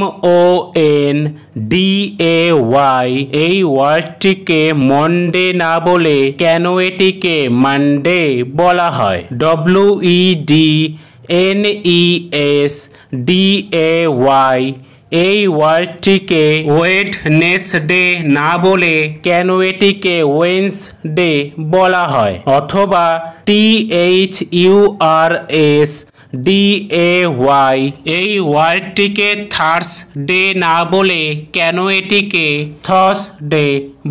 MONDAY। এই ওয়ার্ডটিকে মন্ডে না বলে কেন এটিকে মানডে বলা হয়? WEDNESDAY। এই ওয়ার্ডটিকে ওয়েডনেসডে না বলে কেন এটিকে ওয়েন্সডে বলা হয়? অথবা THURSDAY। এই ওয়ার্ডটিকে থার্সডে না বলে কেন এটিকে থার্সডে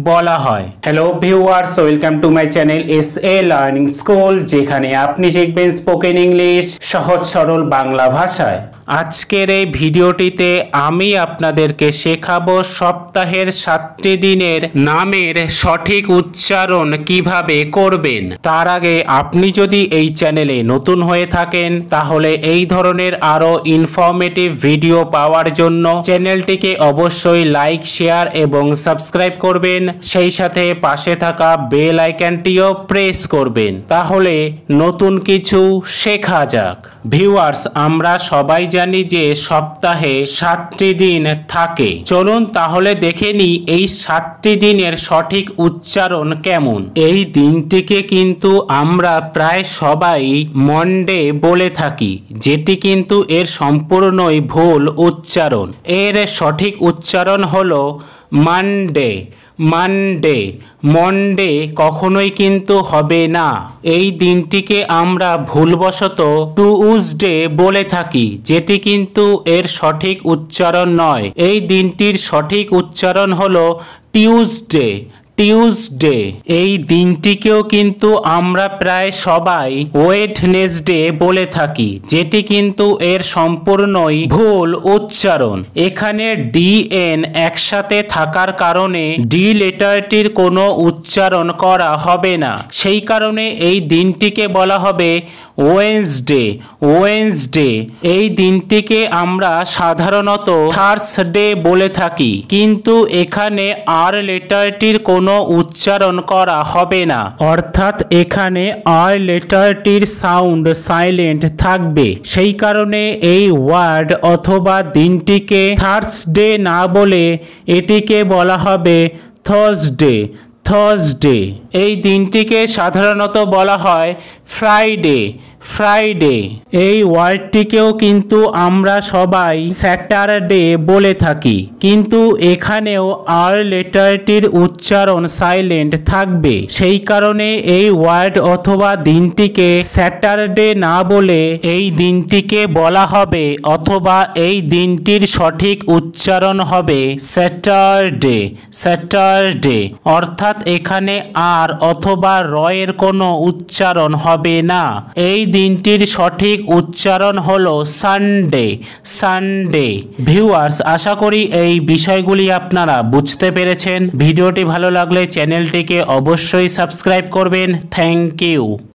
বলা হয়? Hello viewers, welcome to my channel SA learning school, যেখানে আপনি শিখবেন স্পোকেন ইংলিশ সহজ সরল বাংলা ভাষায়। আজকের এই ভিডিওটিতে আমি আপনাদেরকে শেখাবো সপ্তাহের 7টি দিনের নামের সঠিক উচ্চারণ কিভাবে করবেন। তার আগে আপনি যদি এই চ্যানেলে নতুন হয়ে থাকেন তাহলে এই ধরনের আরো ইনফরমেটিভ ভিডিও পাওয়ার জন্য চ্যানেলটিকে অবশ্যই লাইক, শেয়ার এবং সাবস্ক্রাইব করবেন। সেই সাথে পাশে থাকা বেল আইকনটিও প্রেস করবেন। তাহলে নতুন কিছু শেখা যাক। ভিউয়ার্স, আমরা সবাই জানি যে সপ্তাহে 7টি দিন থাকে। চলুন তাহলে দেখে নিই এই 7টি দিনের সঠিক উচ্চারণ কেমন। এই দিনটিকে কিন্তু আমরা প্রায় সবাই মন্ডে বলে থাকি, যেটি কিন্তু এর সম্পূর্ণই ভুল উচ্চারণ। এর সঠিক উচ্চারণ হলো মানডে। মানডে, মন্ডে কখনোই কিন্তু হবে না। এই দিনটিকে আমরা ভুলবশত টুউজডে বলে থাকি, যেটি কিন্তু এর সঠিক উচ্চারণ নয়। এই দিনটির সঠিক উচ্চারণ হলো টিউজডে। টিউজডে। এই দিনটিকেও কিন্তু আমরা প্রায় সবাই ওয়েডনেসডে বলে থাকি, যেটি কিন্তু এর সম্পূর্ণই ভুল উচ্চারণ। এখানে DN একসাথে থাকার কারণে ডি লেটারটির কোনো উচ্চারণ করা হবে না। সেই কারণে এই দিনটিকে বলা হবে ওয়েন্সডে। ওয়েন্সডে। এই দিনটিকে আমরা সাধারণত থার্সডে বলে থাকি, কিন্তু এখানে আর লেটারটির কোনো উচ্চারণ করা হবে না, অর্থাৎ এখানে আর লেটারটির সাউন্ড সাইলেন্ট থাকবে। সেই কারণে এই ওয়ার্ড অথবা দিনটিকে থার্সডে না বলে এটিকে বলা হবে থার্সডে। থার্সডে। এই দিনটিকে সাধারণত বলা হয় ফ্রাইডে। ফ্রাইডে। এই ওয়ার্ডটিকেও কিন্তু আমরা সবাই স্যাটারডে বলে থাকি, কিন্তু এখানেও আর লেটারটির উচ্চারণ সাইলেন্ট থাকবে। সেই কারণে এই ওয়ার্ড অথবা দিনটিকে স্যাটারডে না বলে এই দিনটিকে বলা হবে, অথবা এই দিনটির সঠিক উচ্চারণ হবে স্যাটারডে। স্যাটারডে। অর্থাৎ এখানে আর অথবা রয়ের কোনো উচ্চারণ হবে না। এই দিনটির সঠিক উচ্চারণ হলো সানডে। সানডে। ভিউয়ার্স, আশা করি এই বিষয়গুলি আপনারা বুঝতে পেরেছেন। ভিডিওটি ভালো লাগলে চ্যানেলটিকে অবশ্যই সাবস্ক্রাইব করবেন। Thank you.